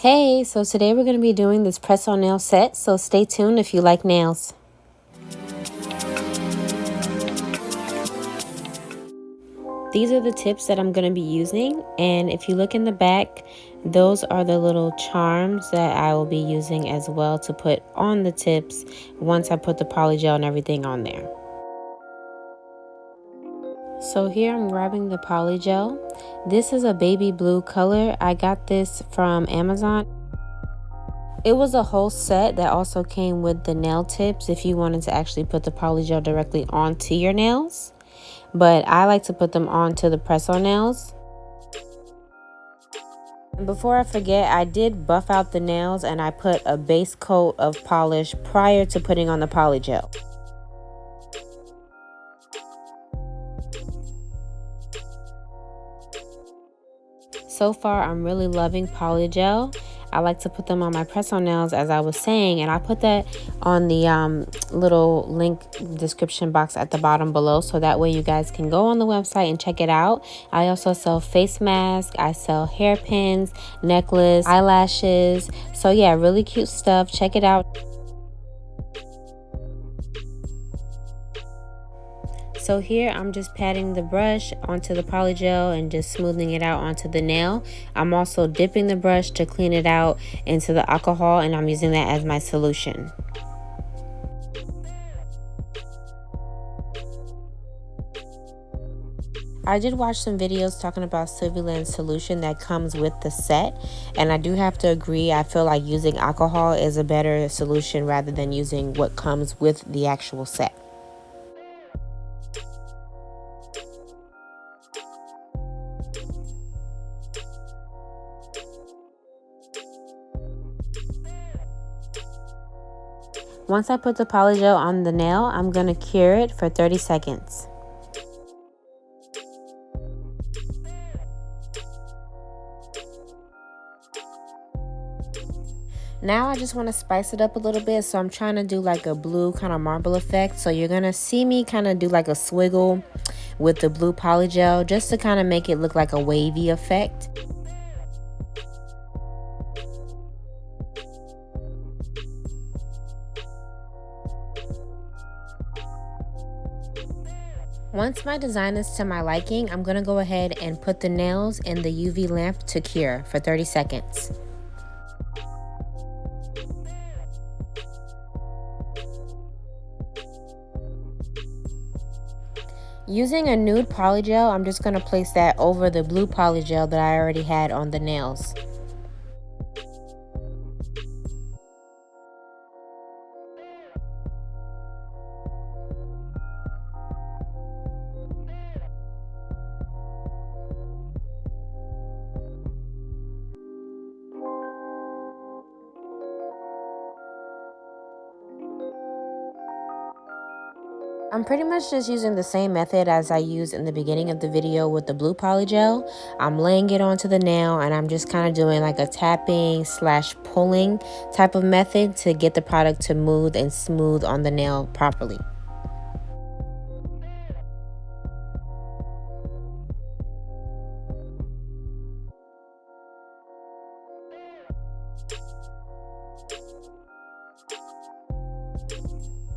Hey, so today we're going to be doing this press-on nail set, so stay tuned if you like nails. These are the tips that I'm going to be using, and if you look in the back, those are the little charms that I will be using as well to put on the tips once I put the polygel and everything on there. So here I'm grabbing the polygel. This is a baby blue color. I got this from Amazon. It was a whole set that also came with the nail tips if you wanted to actually put the polygel directly onto your nails. But I like to put them onto the press-on nails. And before I forget, I did buff out the nails and I put a base coat of polish prior to putting on the polygel. So far, I'm really loving polygel. I like to put them on my press-on nails, as I was saying, and I put that on the little link description box at the bottom below, so that way you guys can go on the website and check it out. I also sell face masks, I sell hairpins, necklace, eyelashes. So yeah, really cute stuff. Check it out. So here I'm just patting the brush onto the polygel and just smoothing it out onto the nail. I'm also dipping the brush to clean it out into the alcohol, and I'm using that as my solution. I did watch some videos talking about Saviland solution that comes with the set, and I do have to agree, I feel like using alcohol is a better solution rather than using what comes with the actual set. Once I put the polygel on the nail, I'm going to cure it for 30 seconds. Now I just want to spice it up a little bit, so I'm trying to do like a blue kind of marble effect. So you're going to see me kind of do like a swiggle with the blue polygel just to kind of make it look like a wavy effect. Once my design is to my liking, I'm going to go ahead and put the nails in the UV lamp to cure for 30 seconds. Using a nude polygel, I'm just going to place that over the blue polygel that I already had on the nails. I'm pretty much just using the same method as I used in the beginning of the video with the blue polygel. I'm laying it onto the nail and I'm just kind of doing like a tapping / pulling type of method to get the product to move and smooth on the nail properly.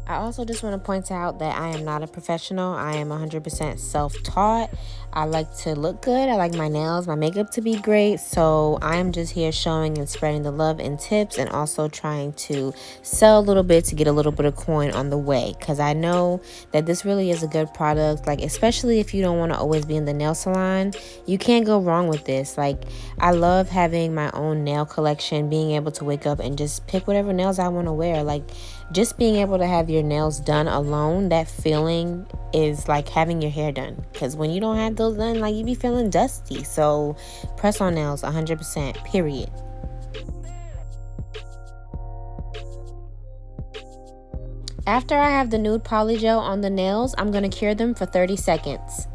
I also just want to point out that I am not a professional. I am 100% self-taught. I like to look good. I like my nails, my makeup to be great. So I am just here showing and spreading the love and tips, and also trying to sell a little bit to get a little bit of coin on the way. Because I know that this really is a good product. Like, especially if you don't want to always be in the nail salon, you can't go wrong with this. Like, I love having my own nail collection, being able to wake up and just pick whatever nails I want to wear. Like, just being able to have your nails done alone, that feeling is like having your hair done. Because when you don't have those done, like, you be feeling dusty. So press on nails 100%, period. After I have the nude polygel on the nails, I'm going to cure them for 30 seconds.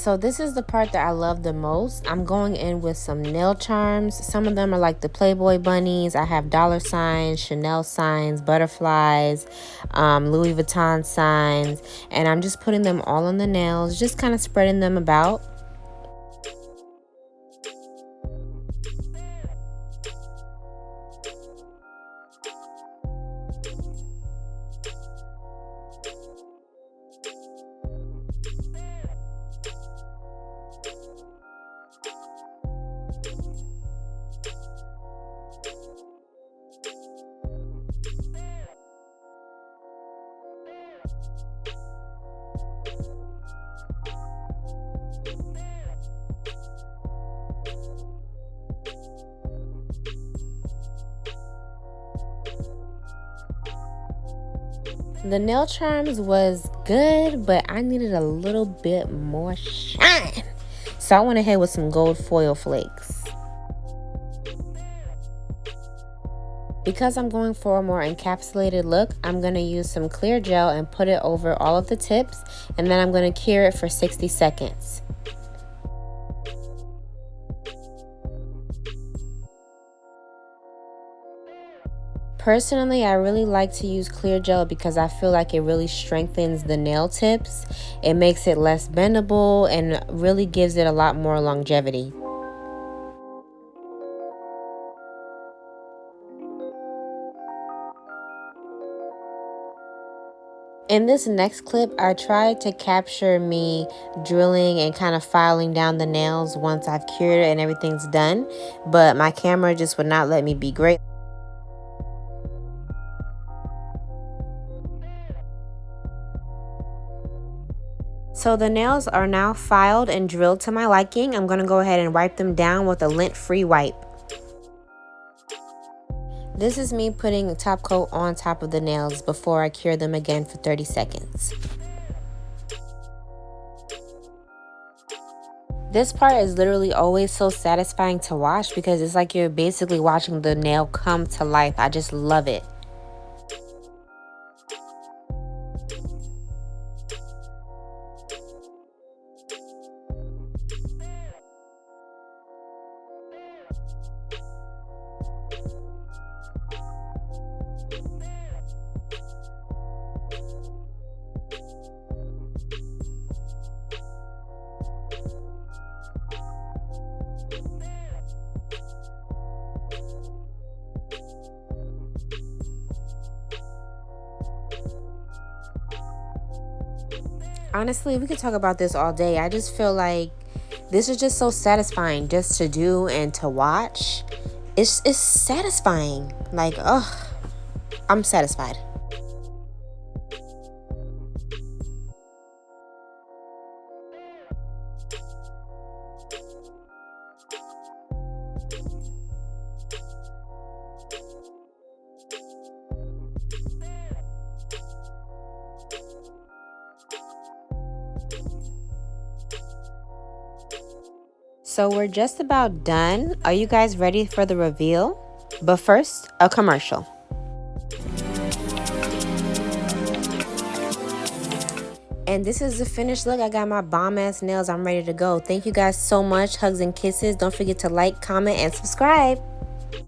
So this is the part that I love the most. I'm going in with some nail charms. Some of them are like the Playboy bunnies. I have dollar signs, Chanel signs, butterflies, Louis Vuitton signs, and I'm just putting them all on the nails, just kind of spreading them about. The nail charms was good, but I needed a little bit more shine. So I went ahead with some gold foil flakes. Because I'm going for a more encapsulated look, I'm going to use some clear gel and put it over all of the tips, and then I'm going to cure it for 60 seconds. Personally, I really like to use clear gel because I feel like it really strengthens the nail tips. It makes it less bendable and really gives it a lot more longevity. In this next clip, I tried to capture me drilling and kind of filing down the nails once I've cured it and everything's done, but my camera just would not let me be great. So the nails are now filed and drilled to my liking. I'm going to go ahead and wipe them down with a lint-free wipe. This is me putting a top coat on top of the nails before I cure them again for 30 seconds. This part is literally always so satisfying to watch because it's like you're basically watching the nail come to life. I just love it. Honestly, we could talk about this all day. I just feel like this is just so satisfying just to do and to watch. It's satisfying. Like, oh, I'm satisfied. So we're just about done. Are you guys ready for the reveal? But first, a commercial. And this is the finished look. I got my bomb ass nails. I'm ready to go. Thank you guys so much. Hugs and kisses. Don't forget to like, comment, and subscribe.